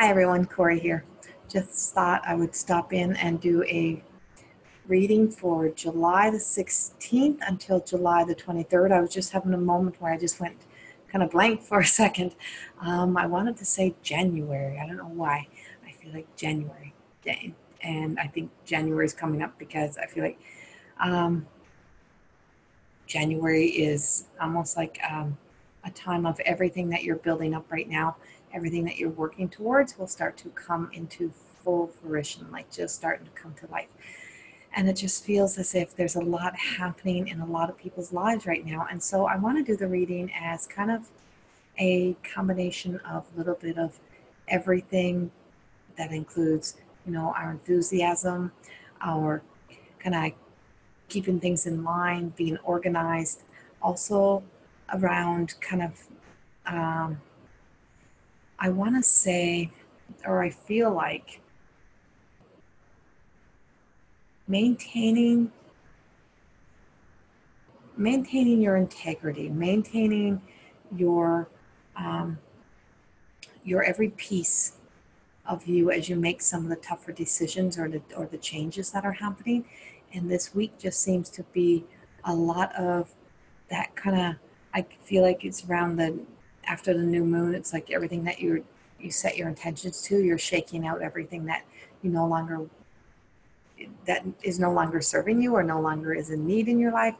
Hi everyone, Corey here. Just thought I would stop in and do a reading for July the 16th until July the 23rd. I was just having a moment where I just went kind of blank for a second. I wanted to say January. I don't know why. I feel like January. And I think January is coming up because I feel like January is almost like a time of everything that you're building up right now. Everything that you're working towards will start to come into full fruition, like just starting to come to life. And it just feels as if there's a lot happening in a lot of people's lives right now. And so I want to do the reading as kind of a combination of a little bit of everything that includes, our enthusiasm, our kind of keeping things in line, being organized, also around kind of I want to say, or I feel like, maintaining your integrity, maintaining your every piece of you as you make some of the tougher decisions or the changes that are happening. And this week just seems to be a lot of that kind of, I feel like it's around after the new moon. It's like everything that you set your intentions to, you're shaking out everything that that is no longer serving you or no longer is in need in your life.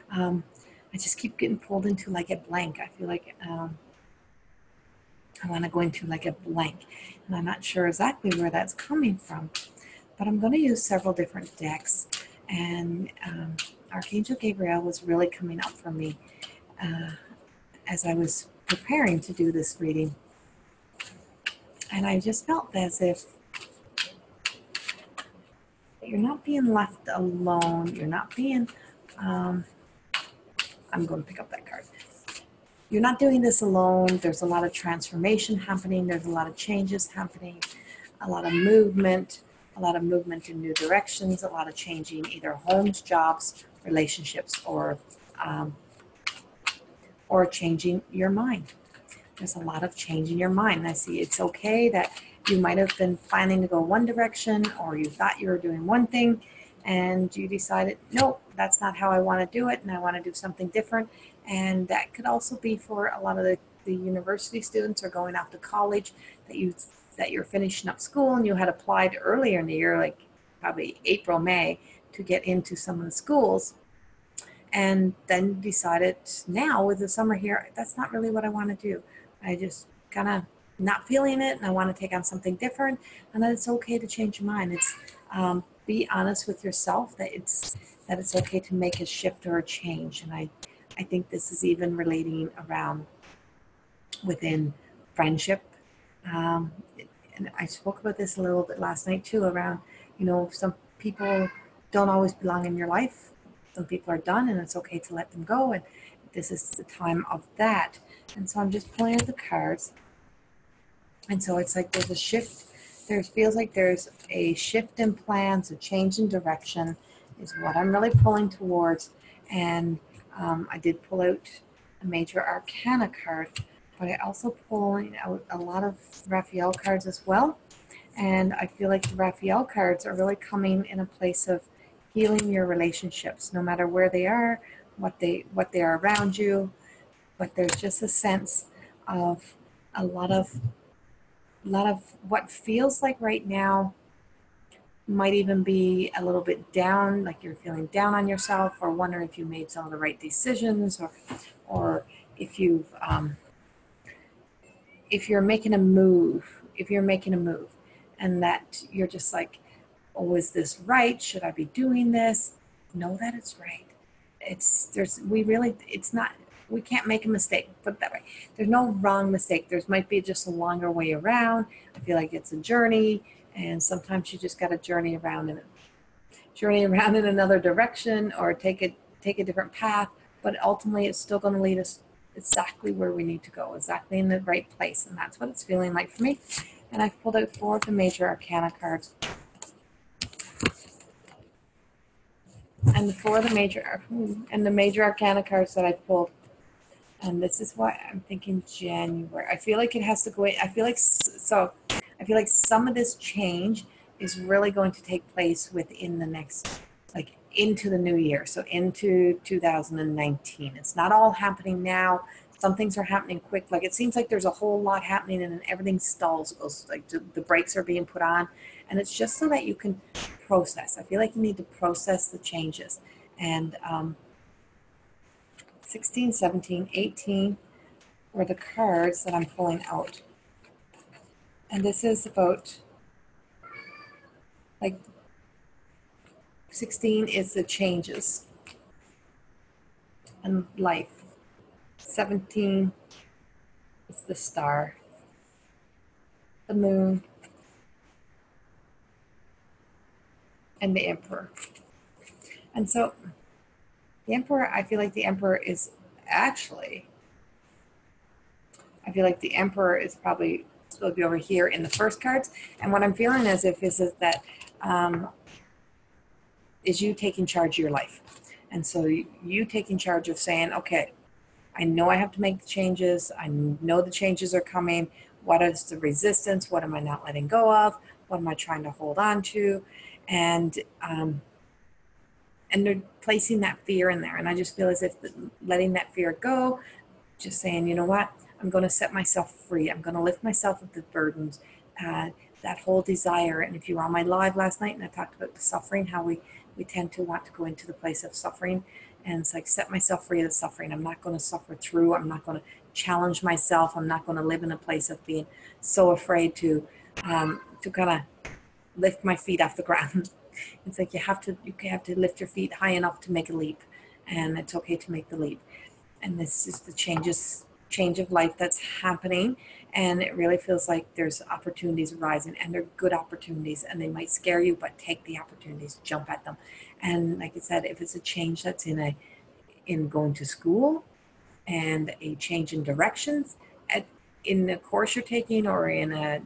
I just keep getting pulled into like a blank. I feel like I want to go into like a blank, and I'm not sure exactly where that's coming from, but I'm going to use several different decks. And Archangel Gabriel was really coming up for me as I was preparing to do this reading. And I just felt as if you're not being left alone. You're not being, I'm going to pick up that card. You're not doing this alone. There's a lot of transformation happening. There's a lot of changes happening, a lot of movement in new directions, a lot of changing either homes, jobs, relationships, or changing your mind. There's a lot of change in your mind. And I see it's okay that you might have been planning to go one direction, or you thought you were doing one thing and you decided, nope, that's not how I want to do it, and I want to do something different. And that could also be for a lot of the university students or going off to college, that you're finishing up school and you had applied earlier in the year, like probably April, May, to get into some of the schools. And then decided now with the summer here, that's not really what I want to do. I just kind of not feeling it, and I want to take on something different. And that it's okay to change your mind. It's be honest with yourself that it's okay to make a shift or a change. And I think this is even relating around within friendship. And I spoke about this a little bit last night too, around, some people don't always belong in your life. Some people are done, and it's okay to let them go. And this is the time of that. And so I'm just pulling out the cards. And so it's like there's a shift. Feels like there's a shift in plans, a change in direction is what I'm really pulling towards. And I did pull out a major arcana card, but I also pulling out a lot of Raphael cards as well. And I feel like the Raphael cards are really coming in a place of healing your relationships, no matter where they are, what they are around you. But there's just a sense of a lot of what feels like right now might even be a little bit down, like you're feeling down on yourself, or wondering if you made some of the right decisions, or if you're making a move, and that you're just like, oh, is this right? Should I be doing this? Know that it's right. We can't make a mistake, put it that way. There's no wrong mistake. There might be just a longer way around. I feel like it's a journey, and sometimes you just got to journey around in another direction, or take a different path, but ultimately it's still going to lead us exactly where we need to go, exactly in the right place. And that's what it's feeling like for me. And I've pulled out 4 of the major arcana cards. And the 4 of the major arcana cards that I pulled. And this is why I'm thinking January. I feel like it has to go in. I I feel like some of this change is really going to take place within the next, like into the new year. So into 2019. It's not all happening now. Some things are happening quick. Like it seems like there's a whole lot happening and then everything stalls. It goes like the brakes are being put on. And it's just so that you can process. I feel like you need to process the changes. And 16, 17, 18 were the cards that I'm pulling out. And this is about, like, 16 is the changes and life. 17 is the star, the moon, and the emperor. And so the emperor, I feel like the emperor is actually, I feel like the emperor is probably supposed to be over here in the first cards. And what I'm feeling as if is that is you taking charge of your life. And so you taking charge of saying, okay, I know I have to make the changes. I know the changes are coming. What is the resistance? What am I not letting go of? What am I trying to hold on to? And they're placing that fear in there. And I just feel as if letting that fear go, just saying, you know what? I'm going to set myself free. I'm going to lift myself of the burdens, that whole desire. And if you were on my live last night and I talked about the suffering, how we tend to want to go into the place of suffering. And it's like, set myself free of the suffering. I'm not going to suffer through. I'm not going to challenge myself. I'm not going to live in a place of being so afraid to kind of lift my feet off the ground. It's like you have to lift your feet high enough to make a leap, and it's okay to make the leap. And this is the change of life that's happening, and it really feels like there's opportunities arising, and they're good opportunities, and they might scare you, but take the opportunities, jump at them. And like I said, if it's a change that's in going to school, and a change in directions in the course you're taking or in a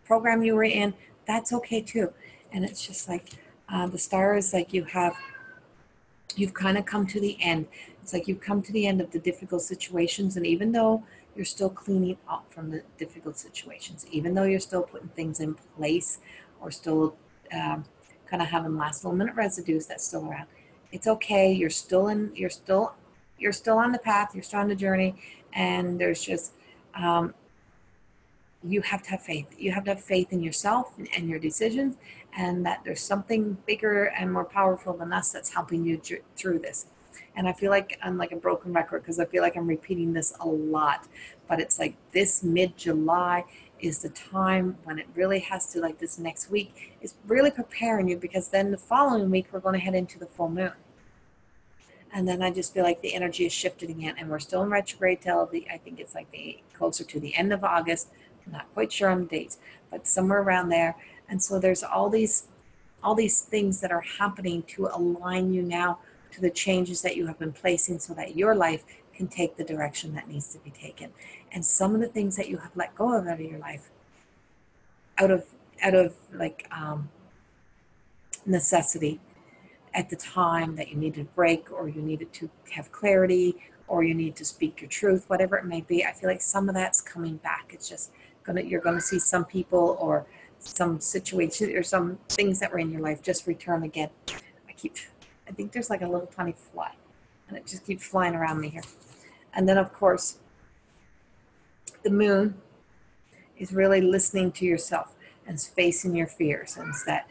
program you were in, that's okay too. And it's just like the star is like you've kind of come to the end. It's like you've come to the end of the difficult situations, and even though you're still cleaning up from the difficult situations, even though you're still putting things in place or still kind of having last little minute residues that's still around, it's okay. You're still on the path. You're still on the journey, and there's just you have to have faith. You have to have faith in yourself and your decisions, and that there's something bigger and more powerful than us that's helping you through this. And I feel like I'm like a broken record because I feel like I'm repeating this a lot, but it's like this mid-July is the time when it really has to, like this next week is really preparing you, because then the following week we're going to head into the full moon. And then I just feel like the energy is shifted again, and we're still in retrograde till I think it's like closer to the end of August. I'm not quite sure on the dates, but somewhere around there. And so there's all these things that are happening to align you now to the changes that you have been placing, so that your life can take the direction that needs to be taken. And some of the things that you have let go of out of your life, out of like necessity, at the time that you needed a break, or you needed to have clarity, or you need to speak your truth, whatever it may be. I feel like some of that's coming back. It's just you're gonna see some people or some situations or some things that were in your life just return again. I think there's like a little tiny fly, and it just keeps flying around me here. And then of course, the moon is really listening to yourself and facing your fears, and it's that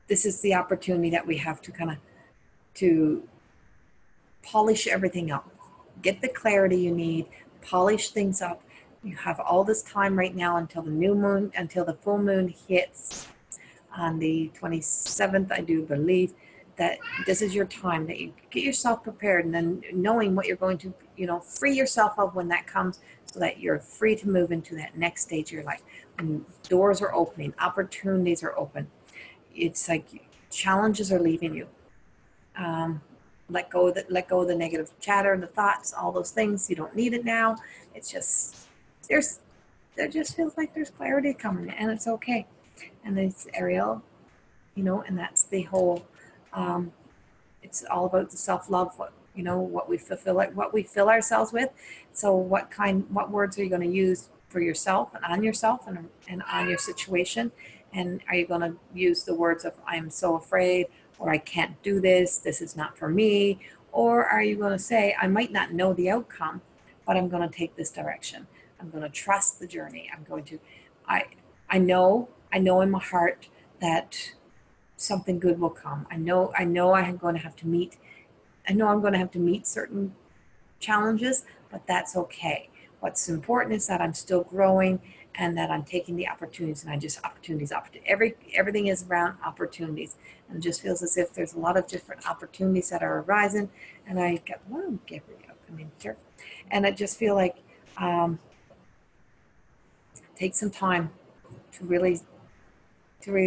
this is the opportunity that we have to kind of to polish everything up, get the clarity you need, polish things up. You have all this time right now until the full moon hits on the 27th, I do believe, that this is your time, that you get yourself prepared, and then knowing what you're going to, free yourself of when that comes, so that you're free to move into that next stage of your life. And doors are opening, opportunities are open. It's like challenges are leaving you. Let go of the negative chatter, the thoughts, all those things. You don't need it now. It's just there just feels like there's clarity coming, and it's okay. And it's Ariel, and that's the whole. It's all about the self-love. you know, what we fulfill, what we fill ourselves with. So what words are you going to use for yourself and on your situation? And are you going to use the words of I'm so afraid, or I can't do this, this is not for me? Or are you going to say, I might not know the outcome, but I'm going to take this direction. I'm going to trust the journey. I I know in my heart that something good will come. I know I'm going to have to meet certain challenges, but that's okay. What's important is that I'm still growing and that I'm taking the opportunities, and everything is around opportunities. And it just feels as if there's a lot of different opportunities that are arising. And I got one, Gabrielle, come in here. And I just feel like take some time to really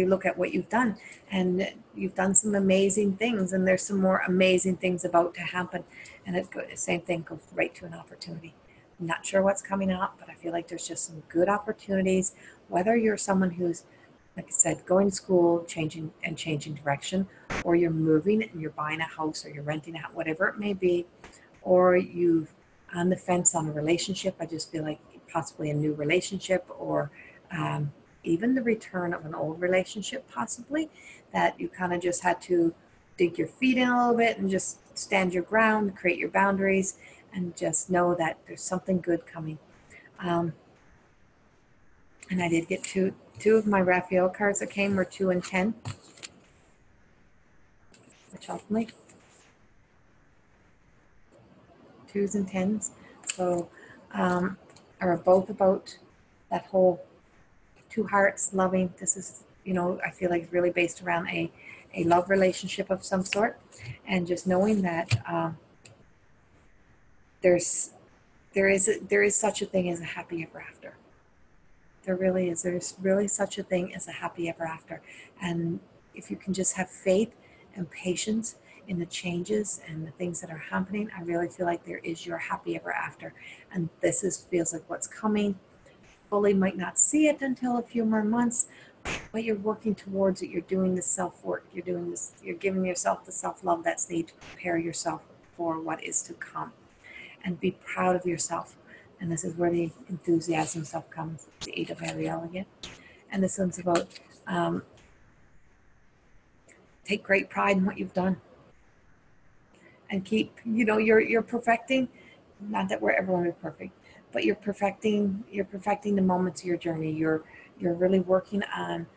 look at what you've done. And you've done some amazing things, and there's some more amazing things about to happen. And the same thing goes right to an opportunity. I'm not sure what's coming up, but I feel like there's just some good opportunities. Whether you're someone who's, like I said, going to school, changing direction, or you're moving and you're buying a house, or you're renting a house, whatever it may be, or you've on the fence on a relationship. I just feel like possibly a new relationship, or even the return of an old relationship, possibly, that you kind of just had to dig your feet in a little bit and just stand your ground, create your boundaries, and just know that there's something good coming. And I did get two of my Raphael cards that came were 2 and 10, which helped me. 2s and 10s. So are both about that whole two hearts, loving. This is, you know, I feel like it's really based around a love relationship of some sort, and just knowing that there is such a thing as a happy ever after. There really is. There's really such a thing as a happy ever after. And if you can just have faith and patience in the changes and the things that are happening, I really feel like there is your happy ever after. And feels like what's coming. Fully might not see it until a few more months, but you're working towards it. You're doing the self-work. You're giving yourself the self-love that's needed to prepare yourself for what is to come. And be proud of yourself. And this is where the enthusiasm stuff comes, the 8 of Ariel again. And this one's about take great pride in what you've done. And keep, you know, you're perfecting, not that everyone is perfect, but you're perfecting the moments of your journey. You're really working on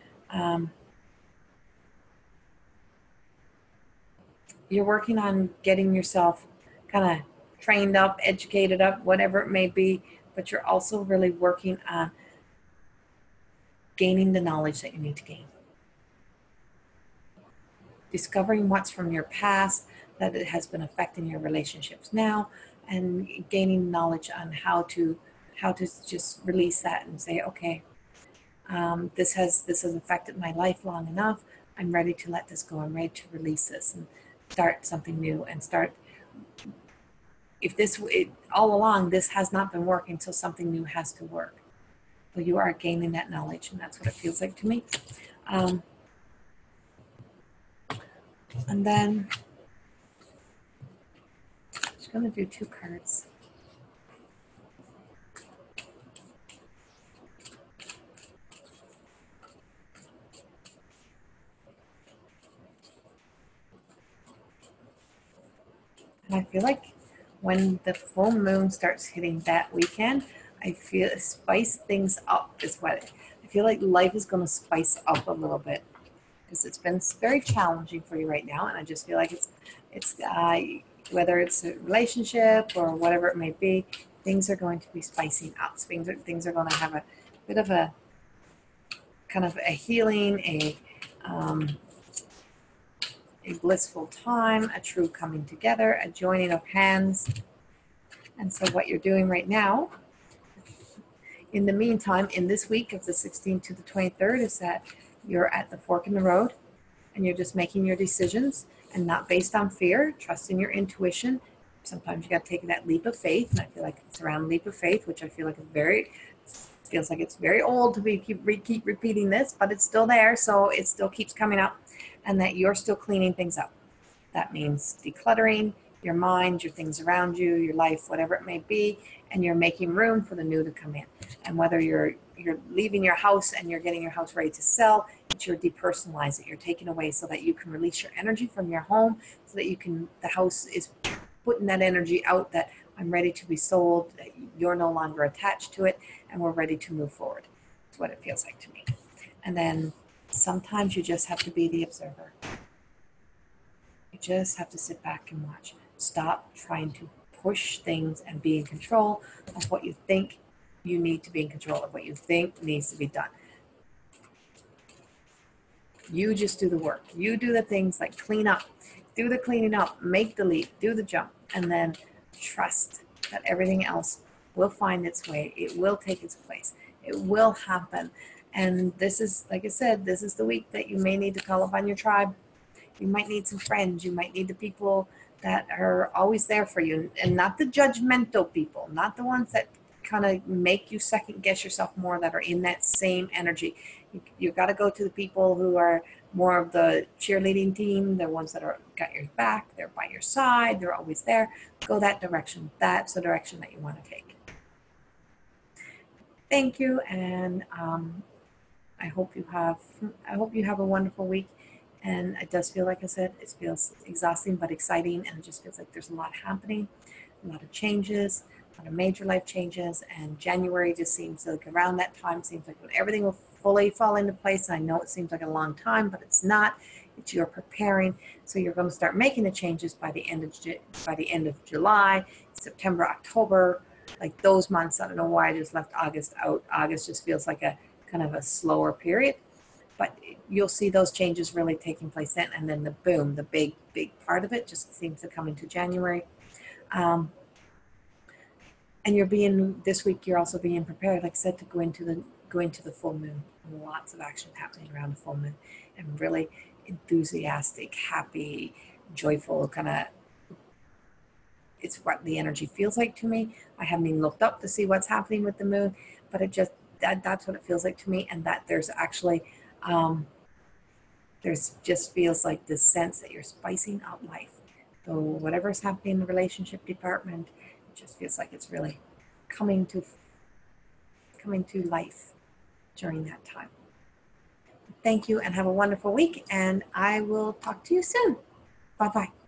getting yourself kind of trained up, educated up, whatever it may be, but you're also really working on gaining the knowledge that you need to gain. Discovering what's from your past that it has been affecting your relationships now, and gaining knowledge on how to just release that and say, okay, this has affected my life long enough. I'm ready to let this go. I'm ready to release this and start something new, and start. If all along this has not been working, so something new has to work. So you are gaining that knowledge, and that's what it feels like to me. And then I'm just going to do 2 cards. And I feel like when the full moon starts hitting that weekend, I feel spice things up is what I feel like life is going to spice up a little bit, because it's been very challenging for you right now. And I just feel like it's whether it's a relationship or whatever it may be, things are going to be spicing up. Things are going to have a bit of a kind of a healing, a blissful time, a true coming together, a joining of hands. And so what you're doing right now, in the meantime, in this week of the 16th to the 23rd, is that you're at the fork in the road, and you're just making your decisions, and not based on fear, trusting your intuition. Sometimes you got to take that leap of faith, and I feel like it's around leap of faith, which I feel like feels like it's very old to keep repeating this, but it's still there, so it still keeps coming up, and that you're still cleaning things up. That means decluttering, your mind, your things around you, your life, whatever it may be, and you're making room for the new to come in. And whether you're leaving your house and you're getting your house ready to sell, it's you're depersonalizing it. You're taking away so that you can release your energy from your home, so that you can, the house is putting that energy out that I'm ready to be sold, that you're no longer attached to it, and we're ready to move forward. That's what it feels like to me. And then sometimes you just have to be the observer. You just have to sit back and watch. Stop trying to push things and be in control of what you think you need to be in control of, what you think needs to be done. You just do the work. You do the things like clean up, do the cleaning up, make the leap, do the jump, and then trust that everything else will find its way. It will take its place. It will happen. And this is, like I said, this is the week that you may need to call upon your tribe. You might need some friends. You might need the people that are always there for you, and not the judgmental people, not the ones that kind of make you second guess yourself more, that are in that same energy. You've got to go to the people who are more of the cheerleading team, the ones that are got your back, they're by your side, they're always there. Go that direction. That's the direction that you want to take. Thank you, and I hope you have a wonderful week. And it does feel, like I said, it feels exhausting but exciting, and it just feels like there's a lot happening, a lot of changes, a lot of major life changes. And January just seems like around that time seems like when everything will fully fall into place. And I know it seems like a long time, but it's not. It's you're preparing, so you're going to start making the changes by the end of July, September, October, like those months. I don't know why I just left August out. August just feels like a kind of a slower period. But you'll see those changes really taking place then, and then the boom, the big part of it just seems to come into January. And this week you're also being prepared, like I said, to go into the full moon. Lots of action happening around the full moon, and really enthusiastic, happy, joyful kind of. It's what the energy feels like to me. I haven't even looked up to see what's happening with the moon, but it just that's what it feels like to me, and that there's actually. There's just feels like this sense that you're spicing up life. So whatever's happening in the relationship department, it just feels like it's really coming to life during that time. Thank you, and have a wonderful week, and I will talk to you soon. Bye-bye.